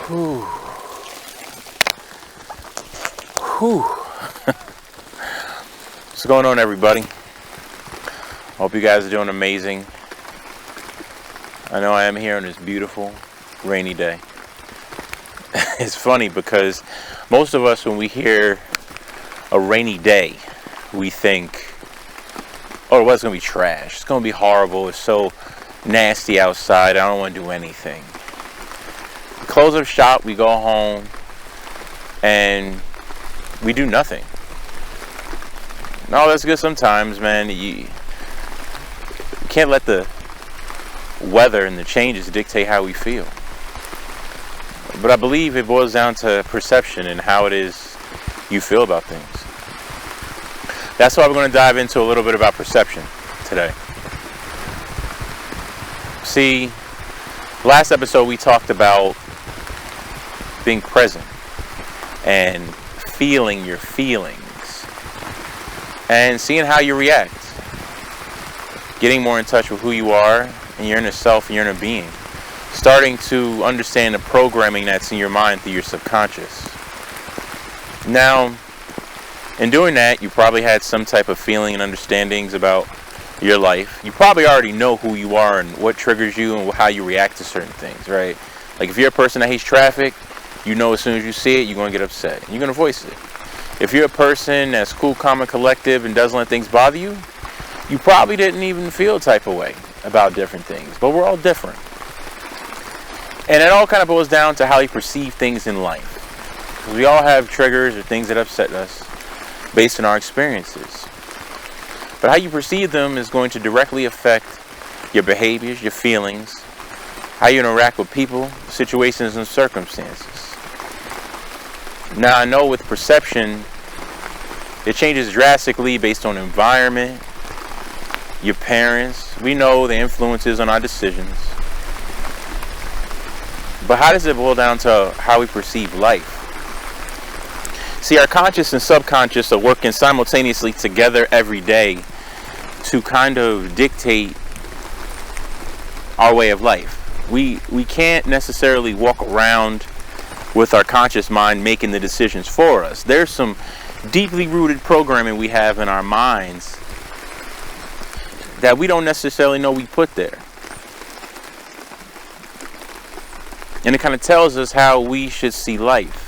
Whew. Whew. What's going on, everybody? Hope you guys are doing amazing. I know I am here on this beautiful rainy day. It's funny because most of us, when we hear a rainy day, we think, oh, well, it's going to be trash. It's going to be horrible. It's so nasty outside. I don't want to do anything. We close up shop, we go home, and we do nothing. No, that's good sometimes, man. You can't let the weather and the changes dictate how we feel. But I believe it boils down to perception and how it is you feel about things. That's why we're going to dive into a little bit about perception today. See, last episode we talked about being present and feeling your feelings and seeing how you react. Getting more in touch with who you are and your inner self and your inner being. Starting to understand the programming that's in your mind through your subconscious. Now, in doing that, you probably had some type of feeling and understandings about your life. You probably already know who you are and what triggers you and how you react to certain things, right? Like if you're a person that hates traffic, you know as soon as you see it, you're going to get upset. And you're going to voice it. If you're a person that's cool, calm, and collective and doesn't let things bother you, you probably didn't even feel a type of way about different things. But we're all different. And it all kind of boils down to how you perceive things in life. Because we all have triggers or things that upset us based on our experiences. But how you perceive them is going to directly affect your behaviors, your feelings, how you interact with people, situations, and circumstances. Now, I know with perception, it changes drastically based on environment, your parents. We know the influences on our decisions. But how does it boil down to how we perceive life? See, our conscious and subconscious are working simultaneously together every day to kind of dictate our way of life. We can't necessarily walk around with our conscious mind making the decisions for us. There's some deeply rooted programming we have in our minds that we don't necessarily know we put there. And it kind of tells us how we should see life.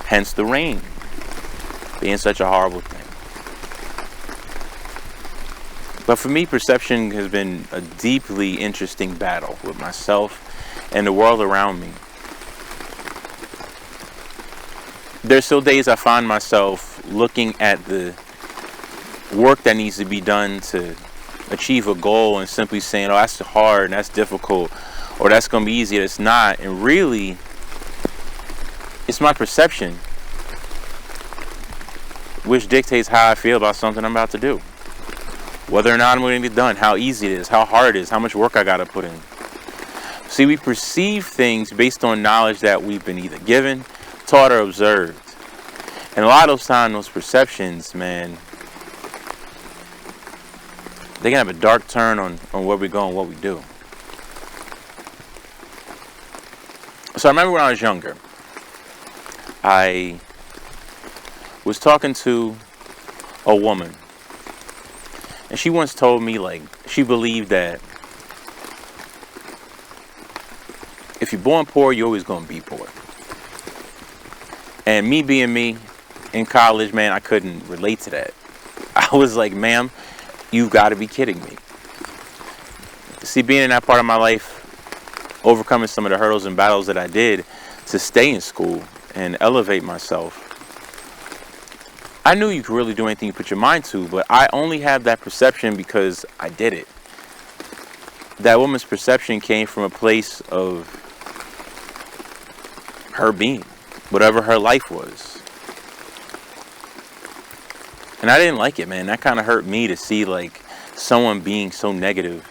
Hence the rain being such a horrible thing. But for me, perception has been a deeply interesting battle with myself and the world around me. There's still days I find myself looking at the work that needs to be done to achieve a goal and simply saying, oh, that's hard and that's difficult, or that's going to be easy. It's not. And really, it's my perception which dictates how I feel about something I'm about to do. Whether or not I'm going to be done, how easy it is, how hard it is, how much work I got to put in. See, we perceive things based on knowledge that we've been either given, taught, or observed. And a lot of those times, those perceptions, man, they can have a dark turn on where we go and what we do. So I remember when I was younger, I was talking to a woman. And she once told me, like, she believed that if you're born poor, you're always going to be poor. And me being me in college, man, I couldn't relate to that. I was like, ma'am, you've got to be kidding me. See, being in that part of my life, overcoming some of the hurdles and battles that I did to stay in school and elevate myself, I knew you could really do anything you put your mind to, but I only have that perception because I did it. That woman's perception came from a place of her being, whatever her life was. And I didn't like it, man. That kind of hurt me to see like someone being so negative.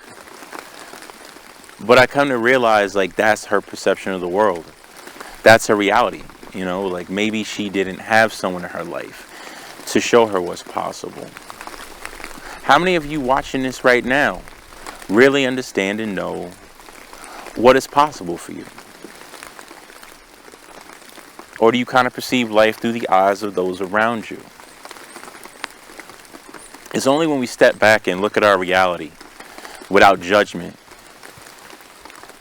But I come to realize like that's her perception of the world. That's her reality. You know, like maybe she didn't have someone in her life to show her what's possible. How many of you watching this right now really understand and know what is possible for you? Or do you kind of perceive life through the eyes of those around you? It's only when we step back and look at our reality without judgment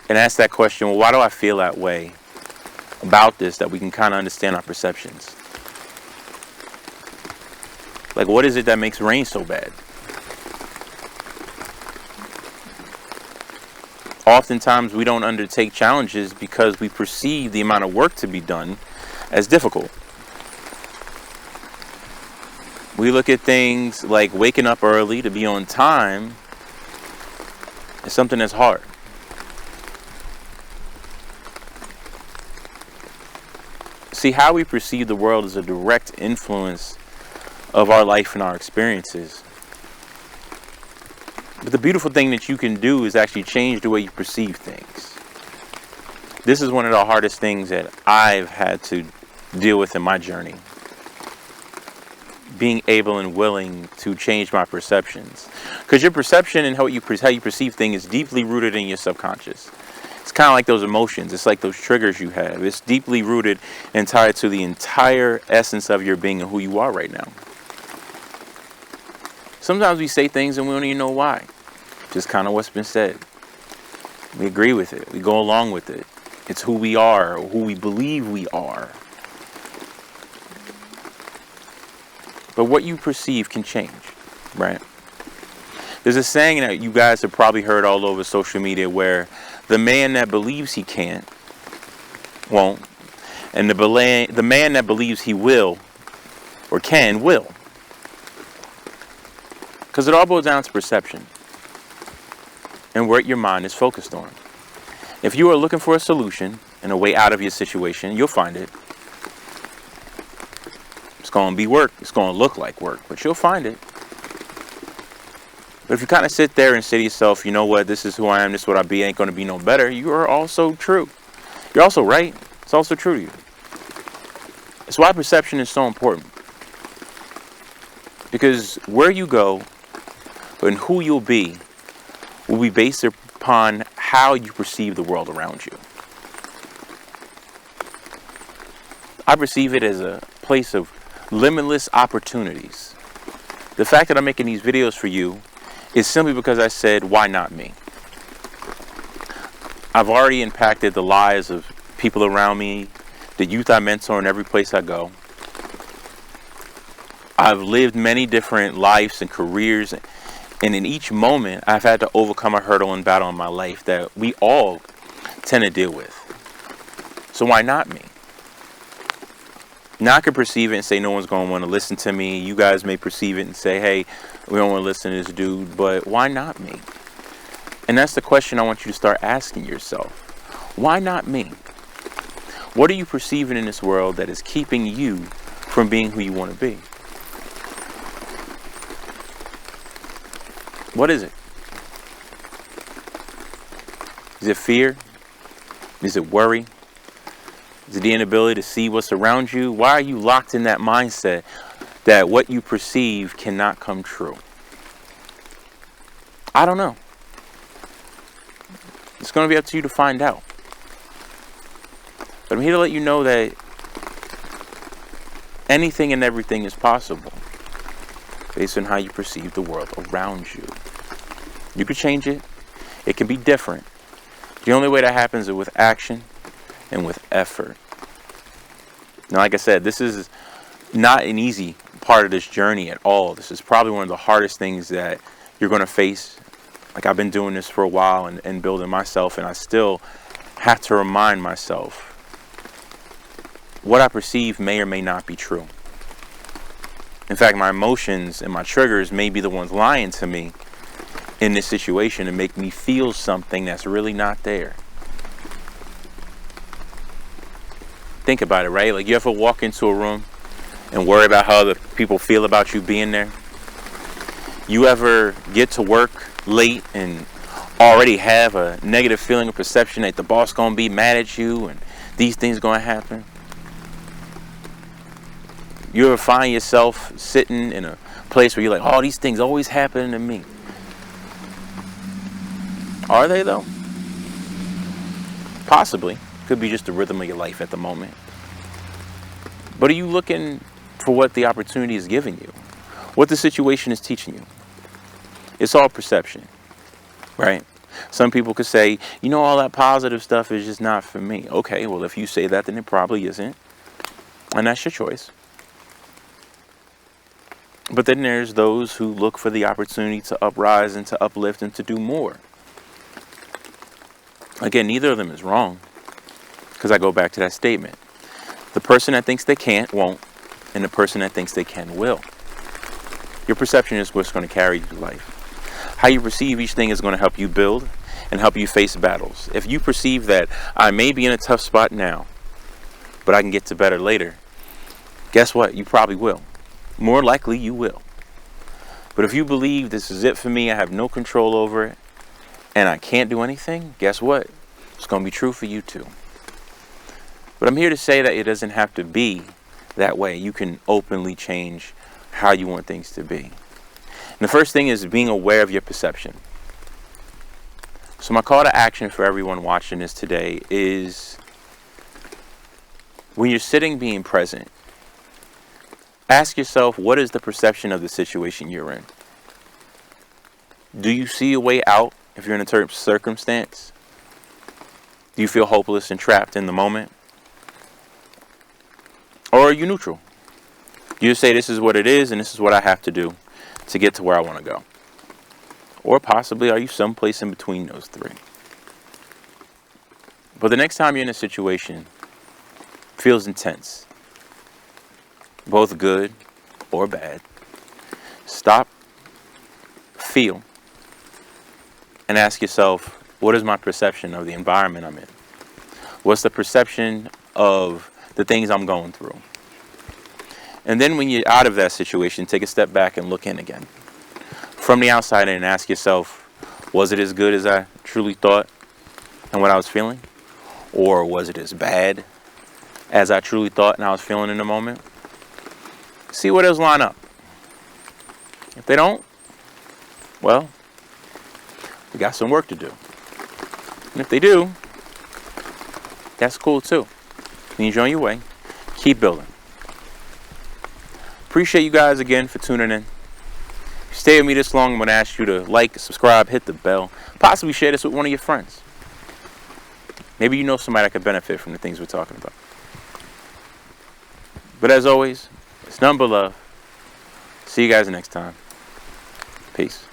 and ask that question, well, why do I feel that way about this, that we can kind of understand our perceptions. Like, what is it that makes rain so bad? Oftentimes we don't undertake challenges because we perceive the amount of work to be done as difficult. We look at things like waking up early to be on time as something that's hard. See, how we perceive the world is a direct influence of our life and our experiences. But the beautiful thing that you can do is actually change the way you perceive things. This is one of the hardest things that I've had to deal with in my journey. Being able and willing to change my perceptions. Because your perception and how you perceive things is deeply rooted in your subconscious. It's kind of like those emotions. It's like those triggers you have. It's deeply rooted and tied to the entire essence of your being and who you are right now. Sometimes we say things and we don't even know why. Just kind of what's been said. We agree with it. We go along with it. It's who we are, or who we believe we are. But what you perceive can change, right? There's a saying that you guys have probably heard all over social media where the man that believes he can't, won't. And the man that believes he will, or can, will. Because it all boils down to perception and what your mind is focused on. If you are looking for a solution and a way out of your situation, you'll find it. It's going to be work. It's going to look like work, but you'll find it. But if you kind of sit there and say to yourself, you know what, this is who I am, this is what I be, ain't going to be no better, you are also true. You're also right. It's also true to you. That's why perception is so important. Because where you go and who you'll be will be based upon how you perceive the world around you. I perceive it as a place of limitless opportunities. The fact that I'm making these videos for you is simply because I said, why not me? I've already impacted the lives of people around me, the youth I mentor in every place I go. I've lived many different lives and careers, and in each moment I've had to overcome a hurdle and battle in my life that we all tend to deal with. So why not me? Now I can perceive it and say no one's going to want to listen to me. You guys may perceive it and say, hey, we don't want to listen to this dude, but why not me? And that's the question I want you to start asking yourself. Why not me? What are you perceiving in this world that is keeping you from being who you want to be? What is it? Is it fear? Is it worry? Is it the inability to see what's around you? Why are you locked in that mindset that what you perceive cannot come true? I don't know. It's going to be up to you to find out. But I'm here to let you know that anything and everything is possible based on how you perceive the world around you. You can change it. It can be different. The only way that happens is with action and with effort. Now, like I said, this is not an easy part of this journey at all. This is probably one of the hardest things that you're going to face. Like, I've been doing this for a while and building myself, and I still have to remind myself what I perceive may or may not be true. In fact, my emotions and my triggers may be the ones lying to me in this situation and make me feel something that's really not there. Think about it, right? Like, you ever walk into a room and worry about how other people feel about you being there? You ever get to work late and already have a negative feeling or perception that the boss gonna be mad at you and these things gonna happen? You ever find yourself sitting in a place where you're like, oh, these things always happen to me? Are they though? Possibly. Could be just the rhythm of your life at the moment. But are you looking for what the opportunity is giving you? What the situation is teaching you? It's all perception, right? Some people could say, all that positive stuff is just not for me. Okay, well, if you say that, then it probably isn't. And that's your choice. But then there's those who look for the opportunity to uprise and to uplift and to do more. Again, neither of them is wrong, because I go back to that statement. The person that thinks they can't won't, and the person that thinks they can will. Your perception is what's going to carry you through life. How you perceive each thing is going to help you build and help you face battles. If you perceive that I may be in a tough spot now, but I can get to better later, guess what? You probably will. More likely you will. But if you believe this is it for me, I have no control over it, and I can't do anything, guess what? It's going to be true for you too. But I'm here to say that it doesn't have to be that way. You can openly change how you want things to be. And the first thing is being aware of your perception. So my call to action for everyone watching this today is, when you're sitting being present, ask yourself, what is the perception of the situation you're in? Do you see a way out if you're in a certain circumstance? Do you feel hopeless and trapped in the moment? Or are you neutral? You just say, this is what it is and this is what I have to do to get to where I want to go. Or possibly are you someplace in between those three? But the next time you're in a situation, feels intense, both good or bad, stop, feel, and ask yourself, what is my perception of the environment I'm in? What's the perception of the things I'm going through? And then when you're out of that situation, take a step back and look in again. From the outside in, and ask yourself, was it as good as I truly thought and what I was feeling? Or was it as bad as I truly thought and I was feeling in the moment? See what else line up. If they don't, well, we got some work to do. And if they do, that's cool too. Means you're on your way. Keep building. Appreciate you guys again for tuning in. If you stay with me this long, I'm going to ask you to like, subscribe, hit the bell, possibly share this with one of your friends. Maybe you know somebody that could benefit from the things we're talking about. But as always, it's none but love. See you guys next time. Peace.